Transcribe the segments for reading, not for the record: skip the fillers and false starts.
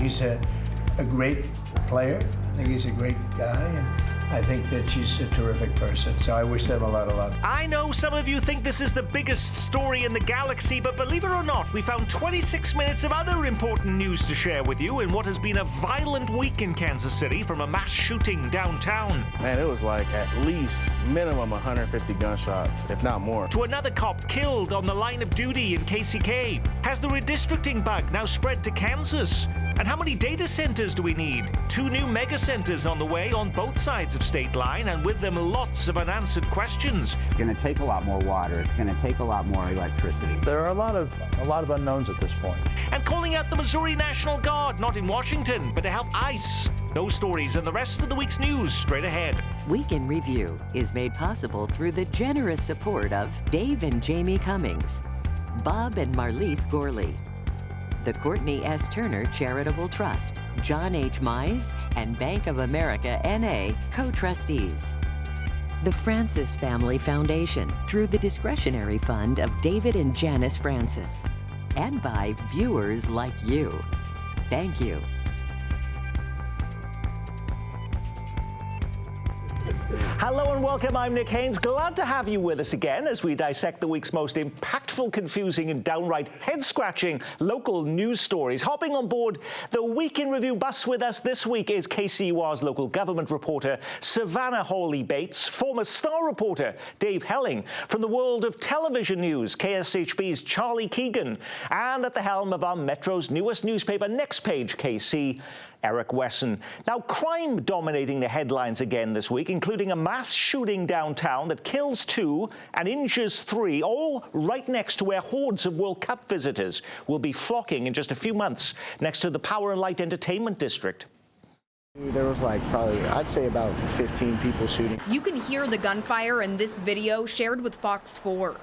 he's a great player. I think he's a great guy, and I think that she's a terrific person. So I wish them a lot of luck. I know some of you think this is the biggest story in the galaxy, but believe it or not, we found 26 minutes of other important news to share with you in what has been a violent week in Kansas City, from a mass shooting downtown. Man, it was like at least minimum 150 gunshots, if not more. To another cop killed on the line of duty in KCK. Has the redistricting bug now spread to Kansas? And how many data centers do we need? 2 new mega centers on the way on both sides of state line, and with them lots of unanswered questions. It's going to take a lot more water. It's going to take a lot more electricity. There are a lot of unknowns at this point. And calling out the Missouri National Guard, not in Washington, but to help ICE. Those stories and the rest of the week's news straight ahead. Week in Review is made possible through the generous support of Dave and Jamie Cummings, Bob and Marlise Gorley, the Courtney S. Turner Charitable Trust, John H. Mize, and Bank of America N.A. co-trustees. The Francis Family Foundation through the discretionary fund of David and Janice Francis. And by viewers like you. Thank you. Hello and welcome, I'm Nick Haynes. Glad to have you with us again as we dissect the week's most impactful, confusing and downright head-scratching local news stories. Hopping on board the Week in Review bus with us this week is KCUR's local government reporter, Savannah Hawley-Bates, former Star reporter, Dave Helling, from the world of television news, KSHB's Charlie Keegan, and at the helm of our Metro's newest newspaper, Next Page KC, Eric Wesson. Now, crime dominating the headlines again this week, including a mass shooting downtown that kills 2 and injures 3, all right next to where hordes of World Cup visitors will be flocking in just a few months, next to the Power and Light Entertainment District. There was probably, I'd say about 15 people shooting. You can hear the gunfire in this video shared with Fox 4.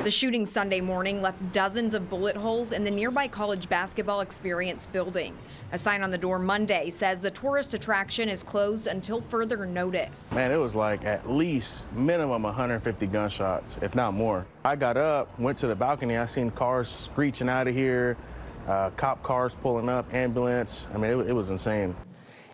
The shooting Sunday morning left dozens of bullet holes in the nearby College Basketball Experience building. A sign on the door Monday says the tourist attraction is closed until further notice. Man, it was like at least minimum 150 gunshots, if not more. I got up, went to the balcony, I seen cars screeching out of here, cop cars pulling up, ambulance. I mean, it was insane.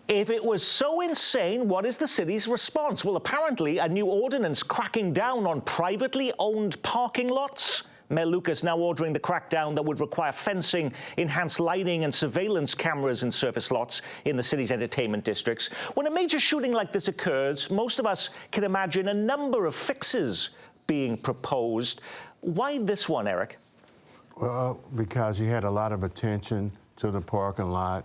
If it was so insane, what is the city's response? Well, apparently a new ordinance cracking down on privately owned parking lots. Mayor Lucas now ordering the crackdown that would require fencing, enhanced lighting and surveillance cameras in surface lots in the city's entertainment districts. When a major shooting like this occurs, most of us can imagine a number of fixes being proposed. Why this one, Eric? Well, because you had a lot of attention to the parking lot.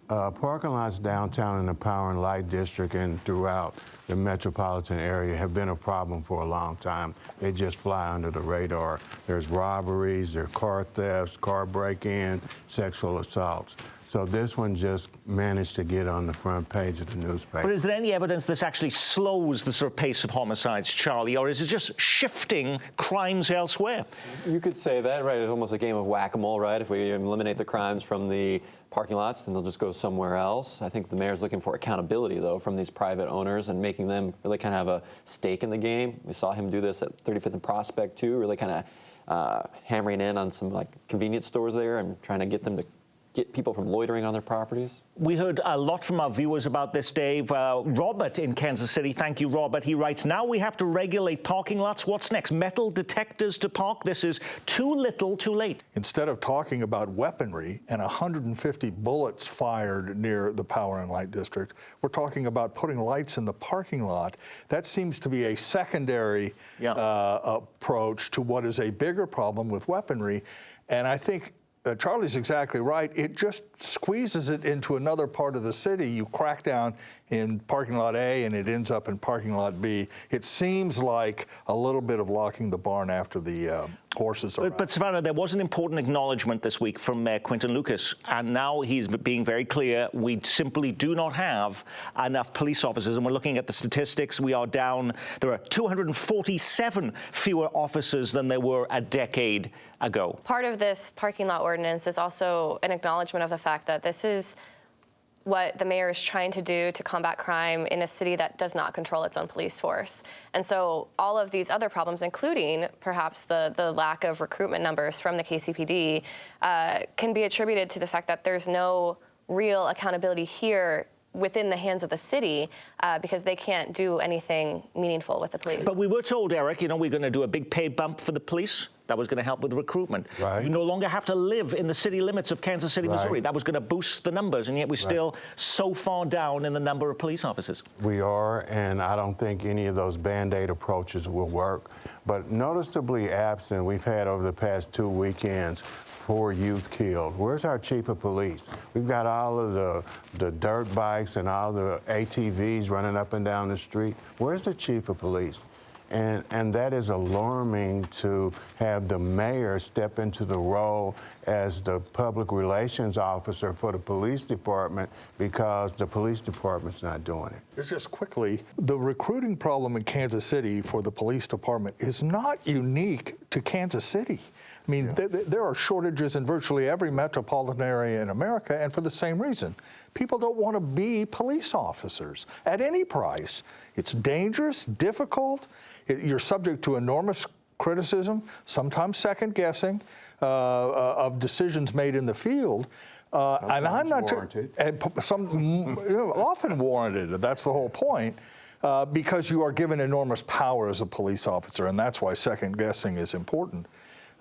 Parking lots downtown in the Power and Light District and throughout the metropolitan area have been a problem for a long time. They just fly under the radar. There's robberies, there's car thefts, car break-in, sexual assaults. So this one just managed to get on the front page of the newspaper. But is there any evidence this actually slows the sort of pace of homicides, Charlie, or is it just shifting crimes elsewhere? You could say that, right? It's almost a game of whack-a-mole, right? If we eliminate the crimes from the parking lots, then they'll just go somewhere else. I think the mayor's looking for accountability, though, from these private owners and making them really kind of have a stake in the game. We saw him do this at 35th and Prospect, too, really kind of hammering in on some convenience stores there and trying to get them to get people from loitering on their properties. We heard a lot from our viewers about this, Dave. Robert in Kansas City, thank you, Robert. He writes, now we have to regulate parking lots. What's next? Metal detectors to park? This is too little, too late. Instead of talking about weaponry and 150 bullets fired near the Power and Light District, we're talking about putting lights in the parking lot. That seems to be a secondary approach to what is a bigger problem with weaponry. And I think Charlie's exactly right. It just squeezes it into another part of the city. You crack down in parking lot A and it ends up in parking lot B. It seems like a little bit of locking the barn after the horses are out. But Savannah, there was an important acknowledgement this week from Mayor Quinton Lucas, and now he's being very clear. We simply do not have enough police officers, and we're looking at the statistics. We are down. There are 247 fewer officers than there were a decade ago. Part of this parking lot ordinance is also an acknowledgement of the fact that this is what the mayor is trying to do to combat crime in a city that does not control its own police force. And so all of these other problems, including perhaps the lack of recruitment numbers from the KCPD, can be attributed to the fact that there's no real accountability here within the hands of the city because they can't do anything meaningful with the police. But we were told, Eric, we're going to do a big pay bump for the police. That was going to help with recruitment. Right. You no longer have to live in the city limits of Kansas City, Missouri. That was going to boost the numbers, and yet we're still so far down in the number of police officers. We are, and I don't think any of those Band-Aid approaches will work. But noticeably absent, we've had over the past 2 weekends 4 youth killed. Where's our chief of police? We've got all of the dirt bikes and all the ATVs running up and down the street. Where's the chief of police? And that is alarming to have the mayor step into the role as the public relations officer for the police department because the police department's not doing it. Just quickly, the recruiting problem in Kansas City for the police department is not unique to Kansas City. I mean, there are shortages in virtually every metropolitan area in America, and for the same reason. People don't want to be police officers at any price. It's dangerous, difficult. You're subject to enormous criticism, sometimes second guessing of decisions made in the field. And I'm not warranted. Often warranted. That's the whole point. Because you are given enormous power as a police officer, and that's why second guessing is important.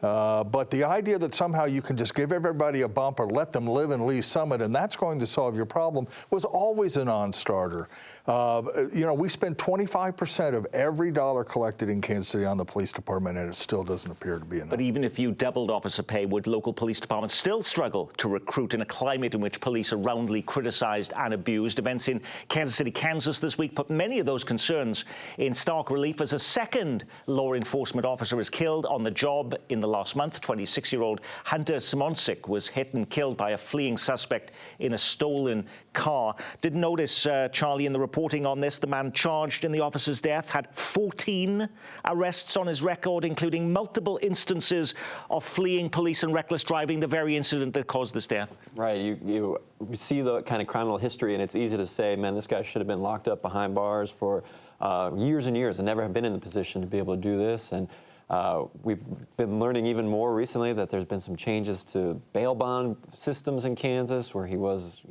But the idea that somehow you can just give everybody a bump or let them live in Lee Summit and that's going to solve your problem was always a non-starter. We spend 25% of every dollar collected in Kansas City on the police department, and it still doesn't appear to be enough. But even if you doubled officer pay, would local police departments still struggle to recruit in a climate in which police are roundly criticized and abused? Events in Kansas City, Kansas this week put many of those concerns in stark relief as a second law enforcement officer is killed on the job in the last month. 26-year-old Hunter Simonsik was hit and killed by a fleeing suspect in a stolen car. Didn't notice, Charlie, in the reporting on this, the man charged in the officer's death had 14 arrests on his record, including multiple instances of fleeing police and reckless driving, the very incident that caused this death. Right. You see the kind of criminal history, and it's easy to say, man, this guy should have been locked up behind bars for years and years and never have been in the position to be able to do this. And we've been learning even more recently that there's been some changes to bail bond systems in Kansas where he was,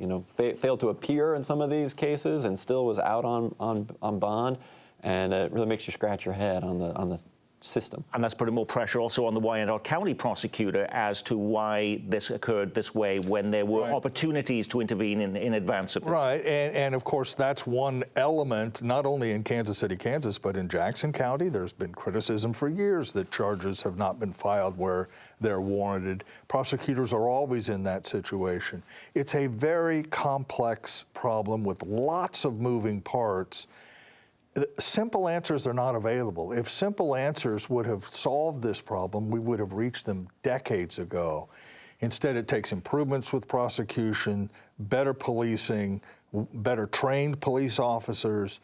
failed to appear in some of these cases and still was out on bond. And it really makes you scratch your head on the system. And that's putting more pressure also on the Wyandotte County prosecutor as to why this occurred this way when there were opportunities to intervene in advance of this. Right, and of course that's one element, not only in Kansas City, Kansas, but in Jackson County. There's been criticism for years that charges have not been filed where they're warranted. Prosecutors are always in that situation. It's a very complex problem with lots of moving parts. Simple answers are not available. If simple answers would have solved this problem, we would have reached them decades ago. Instead, it takes improvements with prosecution, better policing, better trained police officers,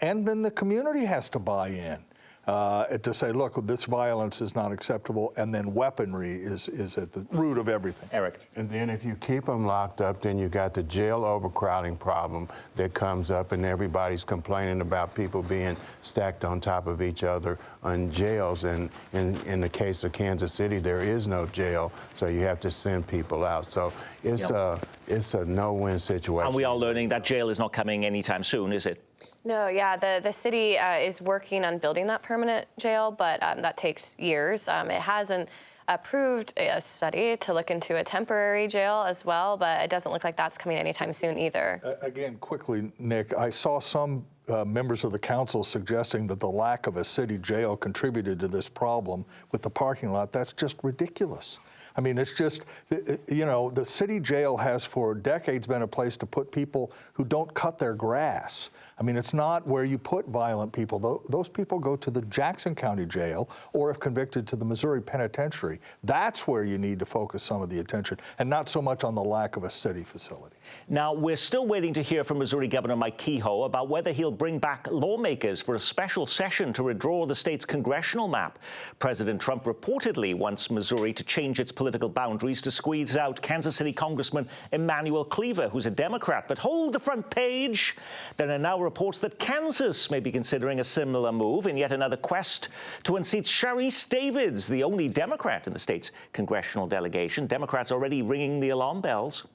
and then the community has to buy in to say, look, this violence is not acceptable, and then weaponry is at the root of everything. Eric. And then if you keep them locked up, then you got the jail overcrowding problem that comes up, and everybody's complaining about people being stacked on top of each other in jails. And in the case of Kansas City, there is no jail, so you have to send people out. So it's a no-win situation. And we are learning that jail is not coming anytime soon, is it? No, yeah, the city is working on building that permanent jail, but that takes years. It hasn't approved a study to look into a temporary jail as well, but it doesn't look like that's coming anytime soon either. Again, quickly, Nick, I saw some members of the council suggesting that the lack of a city jail contributed to this problem with the parking lot. That's just ridiculous. I mean, it's just, the city jail has for decades been a place to put people who don't cut their grass. I mean, it's not where you put violent people. Those people go to the Jackson County Jail or, if convicted, to the Missouri Penitentiary. That's where you need to focus some of the attention, and not so much on the lack of a city facility. Now, we're still waiting to hear from Missouri Governor Mike Kehoe about whether he'll bring back lawmakers for a special session to redraw the state's congressional map. President Trump reportedly wants Missouri to change its political boundaries to squeeze out Kansas City Congressman Emanuel Cleaver, who's a Democrat. But hold the front page. There are now reports that Kansas may be considering a similar move in yet another quest to unseat Sharice Davids, the only Democrat in the state's congressional delegation. Democrats already ringing the alarm bells.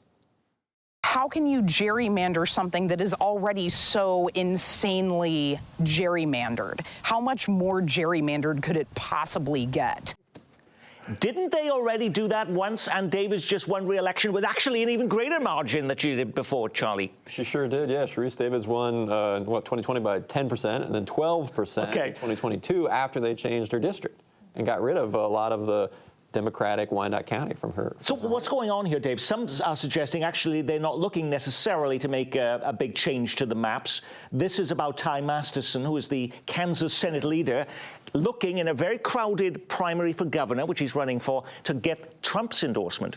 How can you gerrymander something that is already so insanely gerrymandered? How much more gerrymandered could it possibly get? Didn't they already do that once, and Davids just won re-election with actually an even greater margin that she did before, Charlie? She sure did, yeah. Sharice Davids won, 2020 by 10% and then 12% in 2022 after they changed her district and got rid of a lot of the Democratic Wyandotte County from her. So what's going on here, Dave? Some are suggesting actually they're not looking necessarily to make a big change to the maps. This is about Ty Masterson, who is the Kansas Senate leader, looking in a very crowded primary for governor, which he's running for, to get Trump's endorsement.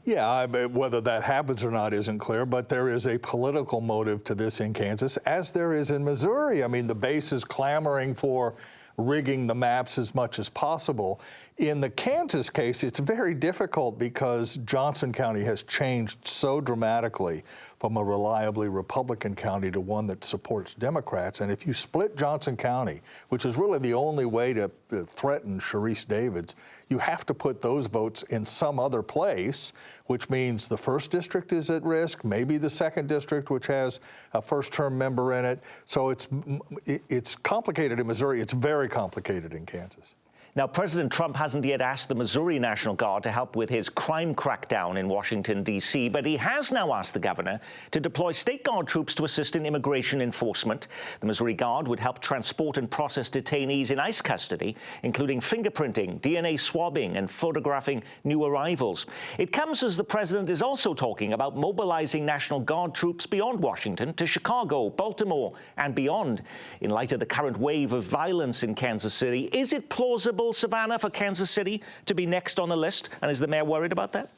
Yeah, whether that happens or not isn't clear, but there is a political motive to this in Kansas, as there is in Missouri. I mean, the base is clamoring for rigging the maps as much as possible. In the Kansas case, it's very difficult because Johnson County has changed so dramatically from a reliably Republican county to one that supports Democrats. And if you split Johnson County, which is really the only way to threaten Sharice Davids, you have to put those votes in some other place, which means the first district is at risk, maybe the second district, which has a first-term member in it. So it's complicated in Missouri. It's very complicated in Kansas. Now, President Trump hasn't yet asked the Missouri National Guard to help with his crime crackdown in Washington, D.C., but he has now asked the governor to deploy state guard troops to assist in immigration enforcement. The Missouri Guard would help transport and process detainees in ICE custody, including fingerprinting, DNA swabbing, and photographing new arrivals. It comes as the president is also talking about mobilizing National Guard troops beyond Washington to Chicago, Baltimore, and beyond. In light of the current wave of violence in Kansas City, is it plausible, Savannah, for Kansas City to be next on the list? And is the mayor worried about that?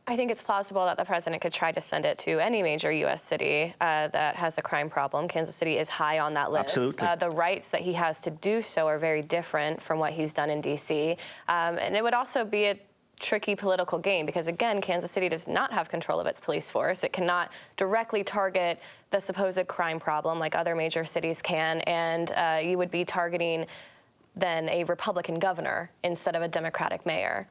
I think it's plausible that the president could try to send it to any major U.S. city that has a crime problem. Kansas City is high on that list. Absolutely. The rights that he has to do so are very different from what he's done in D.C. And it would also be a tricky political game because, again, Kansas City does not have control of its police force. It cannot directly target the supposed crime problem like other major cities can, and you would be targeting then a Republican governor instead of a Democratic mayor.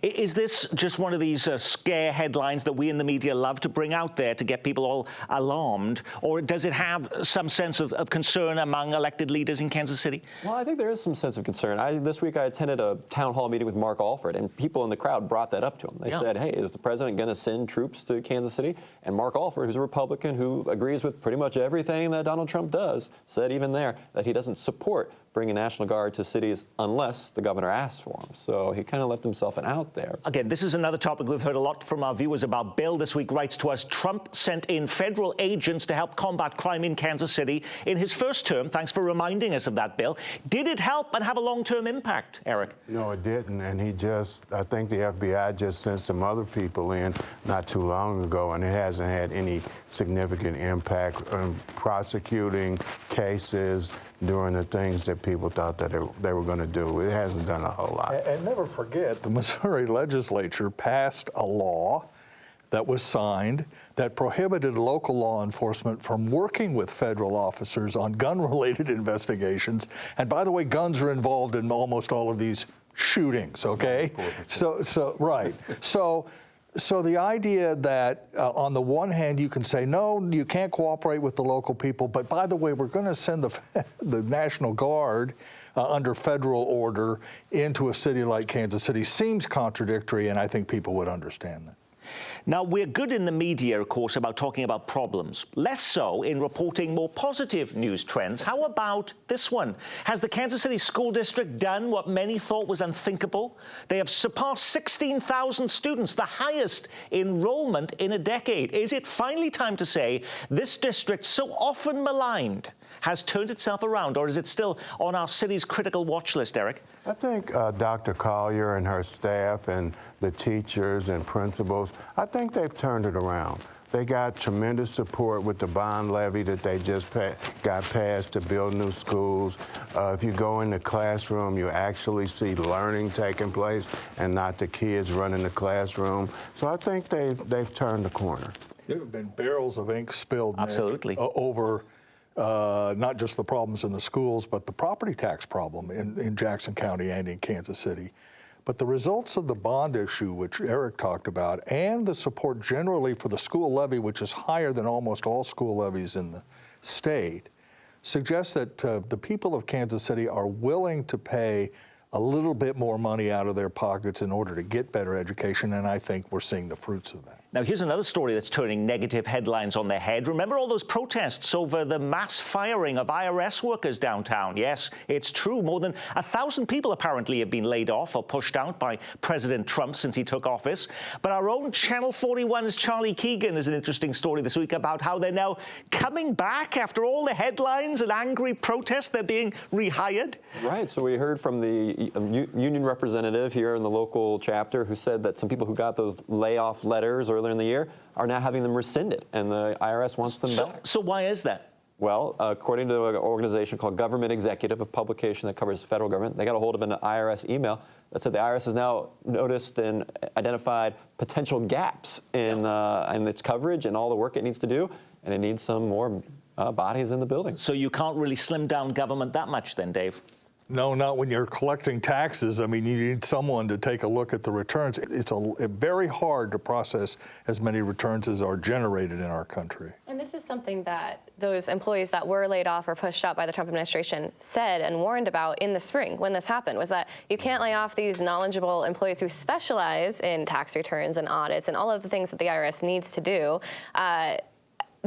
Is this just one of these scare headlines that we in the media love to bring out there to get people all alarmed, or does it have some sense of concern among elected leaders in Kansas City? Well, I think there is some sense of concern. This week I attended a town hall meeting with Mark Alford, and people in the crowd brought that up to him. They said, hey, is the president going to send troops to Kansas City? And Mark Alford, who's a Republican who agrees with pretty much everything that Donald Trump does, said even there that he doesn't support bringing National Guard to cities unless the governor asks for him. So he kind of left himself an out there. Again, this is another topic we've heard a lot from our viewers about. Bill this week writes to us, Trump sent in federal agents to help combat crime in Kansas City in his first term. Thanks for reminding us of that, Bill. Did it help and have a long-term impact, Eric? No, it didn't. And I think the FBI just sent some other people in not too long ago, and it hasn't had any significant impact on prosecuting cases, doing the things that people thought that they were going to do. It hasn't done a whole lot. And never forget, the Missouri legislature passed a law that was signed that prohibited local law enforcement from working with federal officers on gun-related investigations. And by the way, guns are involved in almost all of these shootings, okay? So the idea that on the one hand you can say, no, you can't cooperate with the local people, but by the way, we're going to send the National Guard under federal order into a city like Kansas City seems contradictory, and I think people would understand that. Now, we're good in the media, of course, about talking about problems. Less so in reporting more positive news trends. How about this one? Has the Kansas City School District done what many thought was unthinkable? They have surpassed 16,000 students, the highest enrollment in a decade. Is it finally time to say this district, so often maligned, has turned itself around, or is it still on our city's critical watch list, Eric? I think Dr. Collier and her staff and the teachers and principals, I think they've turned it around. They got tremendous support with the bond levy that they just got passed to build new schools. If you go in the classroom, you actually see learning taking place and not the kids running the classroom. So I think they've turned the corner. There have been barrels of ink spilled, Nick, absolutely, over not just the problems in the schools, but the property tax problem in Jackson County and in Kansas City. But the results of the bond issue, which Eric talked about, and the support generally for the school levy, which is higher than almost all school levies in the state, suggests that the people of Kansas City are willing to pay a little bit more money out of their pockets in order to get better education, and I think we're seeing the fruits of that. Now, here's another story that's turning negative headlines on their head. Remember all those protests over the mass firing of IRS workers downtown? Yes, it's true. More than 1,000 people apparently have been laid off or pushed out by President Trump since he took office. But our own Channel 41's Charlie Keegan has an interesting story this week about how they're now coming back after all the headlines and angry protests. They're being rehired. Right. So we heard from the union representative here in the local chapter who said that some people who got those layoff letters earlier in the year are now having them rescinded, and the IRS wants them back. So why is that? Well, according to an organization called Government Executive, a publication that covers federal government, they got a hold of an IRS email that said the IRS has now noticed and identified potential gaps in its coverage and all the work it needs to do, and it needs some more bodies in the building. So you can't really slim down government that much then, Dave? No, not when you're collecting taxes. I mean, you need someone to take a look at the returns. It's very hard to process as many returns as are generated in our country. And this is something that those employees that were laid off or pushed out by the Trump administration said and warned about in the spring when this happened, was that you can't lay off these knowledgeable employees who specialize in tax returns and audits and all of the things that the IRS needs to do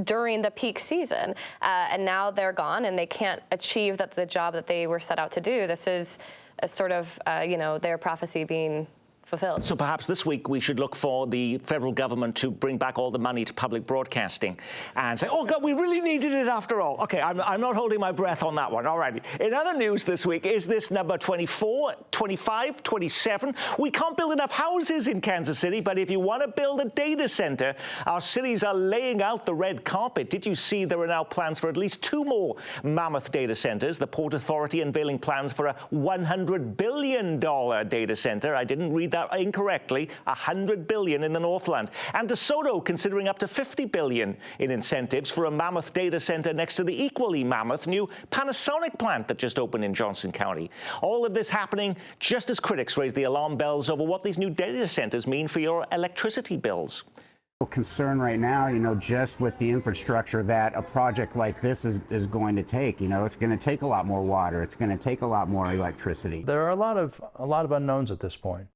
during the peak season, and now they're gone and they can't achieve the job that they were set out to do. This is a sort of, their prophecy being fulfilled. So perhaps this week we should look for the federal government to bring back all the money to public broadcasting and say, oh, God, we really needed it after all. OK, I'm not holding my breath on that one. All right. In other news this week is this number 24, 25, 27. We can't build enough houses in Kansas City, but if you want to build a data center, our cities are laying out the red carpet. Did you see there are now plans for at least 2 more mammoth data centers? The Port Authority unveiling plans for a $100 billion data center. I didn't read that incorrectly. $100 billion in the Northland. And DeSoto considering up to $50 billion in incentives for a mammoth data center next to the equally mammoth new Panasonic plant that just opened in Johnson County. All of this happening just as critics raise the alarm bells over what these new data centers mean for your electricity bills. Concern right now, just with the infrastructure that a project like this is going to take. It's going to take a lot more water. It's going to take a lot more electricity. There are a lot of unknowns at this point.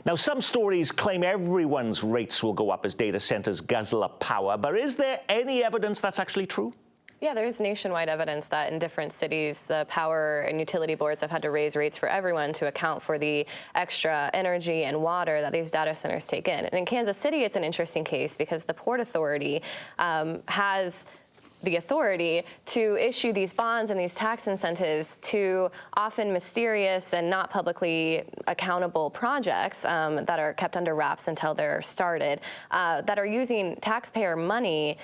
Now, some stories claim everyone's rates will go up as data centers guzzle up power, but is there any evidence that's actually true? Yeah, there is nationwide evidence that in different cities, the power and utility boards have had to raise rates for everyone to account for the extra energy and water that these data centers take in. And in Kansas City, it's an interesting case because the Port Authority has the authority to issue these bonds and these tax incentives to often mysterious and not publicly accountable projects that are kept under wraps until they're started, that are using taxpayer money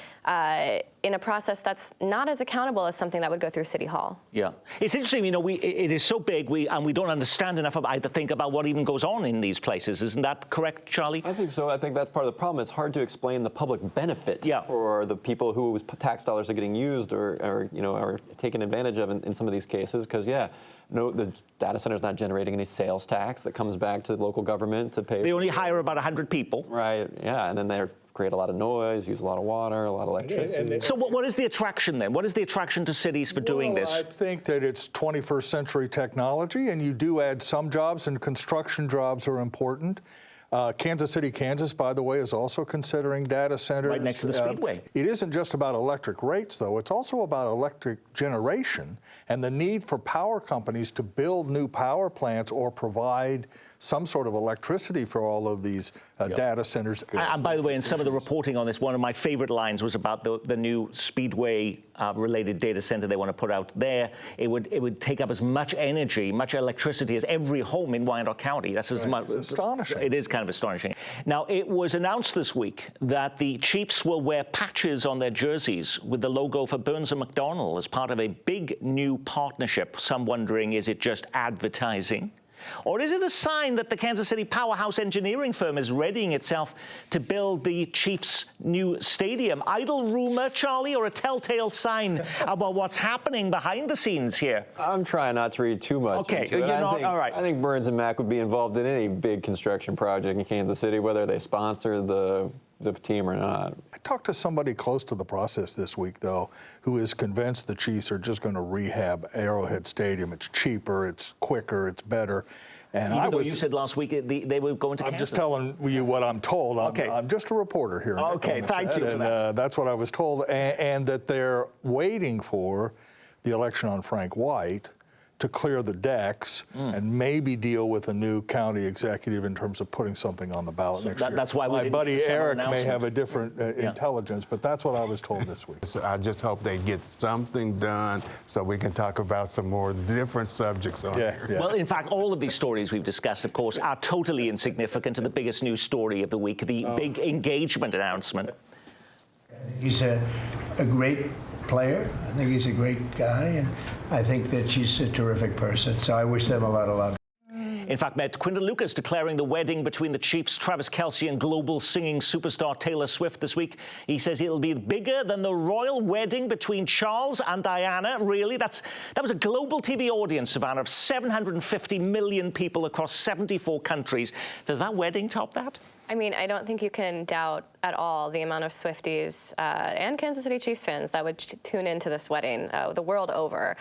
in a process that's not as accountable as something that would go through City Hall. Yeah. It's interesting, it is so big, and we don't understand enough to think about what even goes on in these places. Isn't that correct, Charlie? I think so. I think that's part of the problem. It's hard to explain the public benefit for the people whose tax dollars are getting used or are taken advantage of in some of these cases, because, the data center is not generating any sales tax that comes back to the local government to pay. They only hire about 100 people. Right, yeah, and then they're create a lot of noise, use a lot of water, a lot of electricity. So what is the attraction then? What is the attraction to cities for doing this? I think that it's 21st century technology, and you do add some jobs, and construction jobs are important. Kansas City, Kansas, by the way, is also considering data centers. Right next to the Speedway. It isn't just about electric rates, though. It's also about electric generation and the need for power companies to build new power plants or provide some sort of electricity for all of these data centers. And by the way, in some of the reporting on this, one of my favorite lines was about the new Speedway related data center they want to put out there. It would take up as much energy, much electricity as every home in Wyandotte County. That's as much. It's astonishing. It is kind kind of astonishing. Now, it was announced this week that the Chiefs will wear patches on their jerseys with the logo for Burns & McDonnell as part of a big new partnership. Some wondering, is it just advertising? Or is it a sign that the Kansas City powerhouse engineering firm is readying itself to build the Chiefs' new stadium? Idle rumor, Charlie, or a telltale sign about what's happening behind the scenes here? I'm trying not to read too much. Okay, into it. you're not, all right. I think Burns and Mac would be involved in any big construction project in Kansas City, whether they sponsor the team or not. I talked to somebody close to the process this week, though, who is convinced the Chiefs are just going to rehab Arrowhead Stadium. It's cheaper, it's quicker, it's better. And Even though you said last week they were going to Kansas. I'm just telling you what I'm told. I'm just a reporter here. Okay, thank you for that. That's what I was told, and that they're waiting for the election on Frank White to clear the decks and maybe deal with a new county executive in terms of putting something on the ballot next year. That's why my buddy Eric may have a different intelligence, but that's what I was told this week. So I just hope they get something done so we can talk about some more different subjects on here. Well, in fact, all of these stories we've discussed, of course, are totally insignificant to the biggest news story of the week, the big engagement announcement. He's a great player. I think he's a great guy, and I think that she's a terrific person. So I wish them a lot of luck. In fact, met Quinton Lucas declaring the wedding between the Chiefs' Travis Kelce and global singing superstar Taylor Swift this week. He says it'll be bigger than the royal wedding between Charles and Diana. Really? That was a global TV audience, Savannah, of 750 million people across 74 countries. Does that wedding top that? I mean, I don't think you can doubt at all the amount of Swifties and Kansas City Chiefs fans that would tune into this wedding the world over.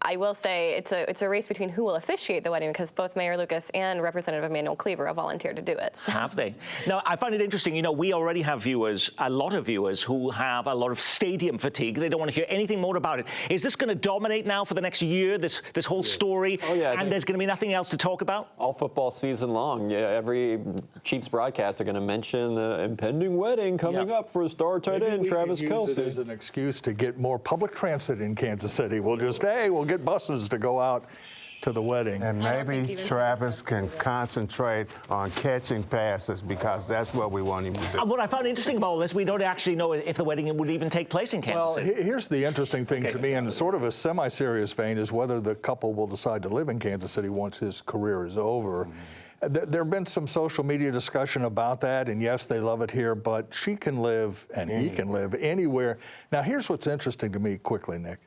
I will say it's a race between who will officiate the wedding because both Mayor Lucas and Representative Emanuel Cleaver have volunteered to do it. So. Have they? Now, I find it interesting. You know, we already have viewers, a lot of viewers, who have a lot of stadium fatigue. They don't want to hear anything more about it. Is this going to dominate now for the next year, this whole story? Oh, yeah, and there's going to be nothing else to talk about? All football season long. Yeah, every Chiefs broadcast are going to mention the impending wedding coming up for star tight end Travis Kelce. Use it as an excuse to get more public transit in Kansas City. We'll just, we'll get buses to go out to the wedding. And maybe Travis can concentrate on catching passes because that's what we want him to do. What I found interesting about all this, we don't actually know if the wedding would even take place in Kansas City. Well, here's the interesting thing to me, in sort of a semi-serious vein, is whether the couple will decide to live in Kansas City once his career is over. There have been some social media discussion about that, and yes, they love it here, but she can live and he can live anywhere. Now, here's what's interesting to me quickly, Nick.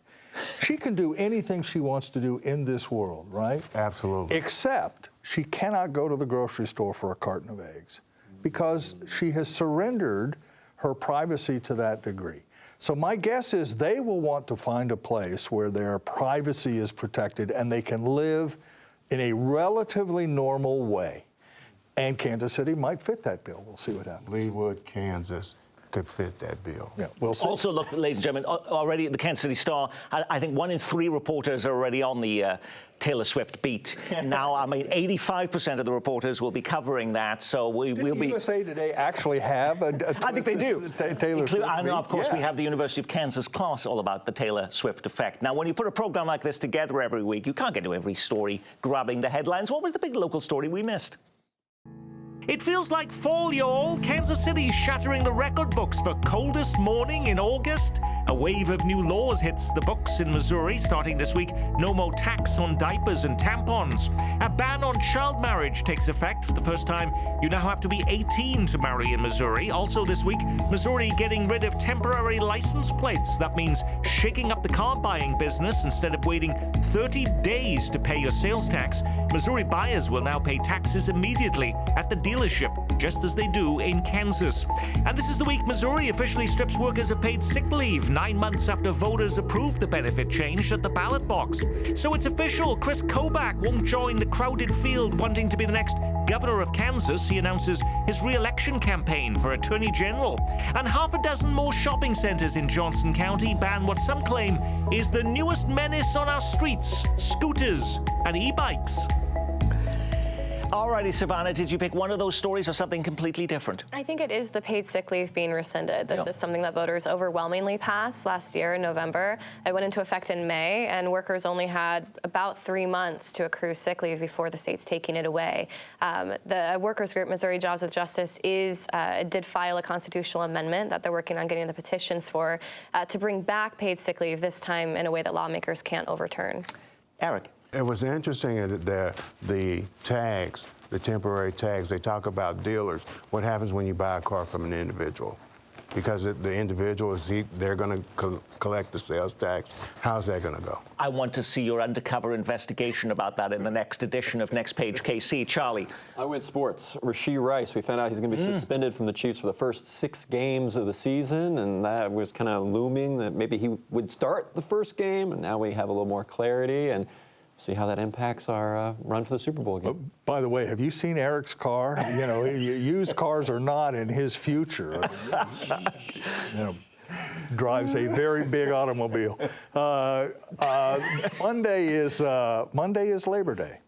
She can do anything she wants to do in this world, right? Absolutely. Except she cannot go to the grocery store for a carton of eggs because she has surrendered her privacy to that degree. So my guess is they will want to find a place where their privacy is protected and they can live in a relatively normal way. And Kansas City might fit that bill. We'll see what happens. Leawood, Kansas could fit that bill. Yeah, we'll see. Also, look, ladies and gentlemen, already at the Kansas City Star, I think 1 in 3 reporters are already on the Taylor Swift beat. Now, I mean, 85% of the reporters will be covering that, so we'll be... USA Today actually have a I think they do. Taylor Swift and of course, yeah. we have the University of Kansas class all about the Taylor Swift effect. Now, when you put a program like this together every week, you can't get to every story grabbing the headlines. What was the big local story we missed? It feels like fall, y'all. Kansas City shattering the record books for coldest morning in August. A wave of new laws hits the books in Missouri starting this week. No more tax on diapers and tampons. A ban on child marriage takes effect for the first time. You now have to be 18 to marry in Missouri. Also this week, Missouri getting rid of temporary license plates. That means shaking up the car buying business. Instead of waiting 30 days to pay your sales tax, Missouri buyers will now pay taxes immediately at the dealership, just as they do in Kansas. And this is the week Missouri officially strips workers of paid sick leave, 9 months after voters approved the benefit change at the ballot box. So it's official, Chris Kobach won't join the crowded field wanting to be the next governor of Kansas. He announces his re-election campaign for attorney general. And 6 more shopping centers in Johnson County ban what some claim is the newest menace on our streets, scooters and e-bikes. All righty, Savannah, did you pick one of those stories or something completely different? I think it is the paid sick leave being rescinded. This is something that voters overwhelmingly passed last year in November. It went into effect in May, and workers only had about 3 months to accrue sick leave before the state's taking it away. The workers group, Missouri Jobs with Justice, did file a constitutional amendment that they're working on getting the petitions for to bring back paid sick leave, this time in a way that lawmakers can't overturn. Eric. It was interesting that the tags, the temporary tags, they talk about dealers. What happens when you buy a car from an individual? Because the individual, they're going to collect the sales tax. How's that going to go? I want to see your undercover investigation about that in the next edition of Next Page KC. Charlie. I went sports. Rashee Rice, we found out he's going to be suspended from the Chiefs for the first 6 games of the season, and that was kind of looming that maybe he would start the first game, and now we have a little more clarity, and see how that impacts our run for the Super Bowl game. By the way, have you seen Eric's car? You know, used cars are not in his future. You know, drives a very big automobile. Monday is Labor Day.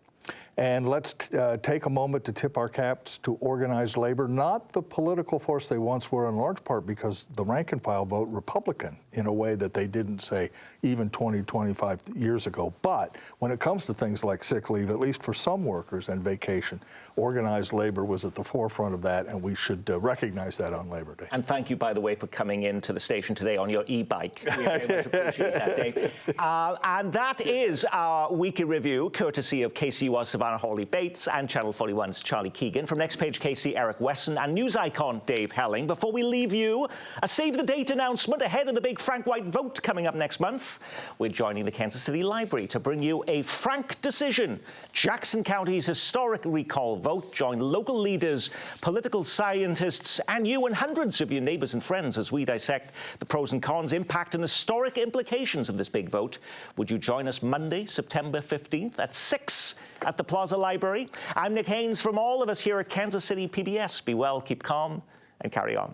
And let's take a moment to tip our caps to organized labor, not the political force they once were in large part because the rank and file vote Republican in a way that they didn't say even 20, 25 years ago. But when it comes to things like sick leave, at least for some workers and vacation, organized labor was at the forefront of that, and we should recognize that on Labor Day. And thank you, by the way, for coming into the station today on your e-bike. We very much appreciate that, Dave. And that is our weekly review, courtesy of KCUR's Savannah Hawley Bates and Channel 41's Charlie Keegan. From Next Page KC, Eric Wesson and news icon Dave Helling. Before we leave you, a save the date announcement ahead of the big Frank White vote coming up next month. We're joining the Kansas City Library to bring you a frank decision. Jackson County's historic recall vote. Join local leaders, political scientists, and you and hundreds of your neighbors and friends as we dissect the pros and cons, impact, and historic implications of this big vote. Would you join us Monday, September 15th at 6 at the Plaza Library? I'm Nick Haynes. From all of us here at Kansas City PBS, be well, keep calm, and carry on.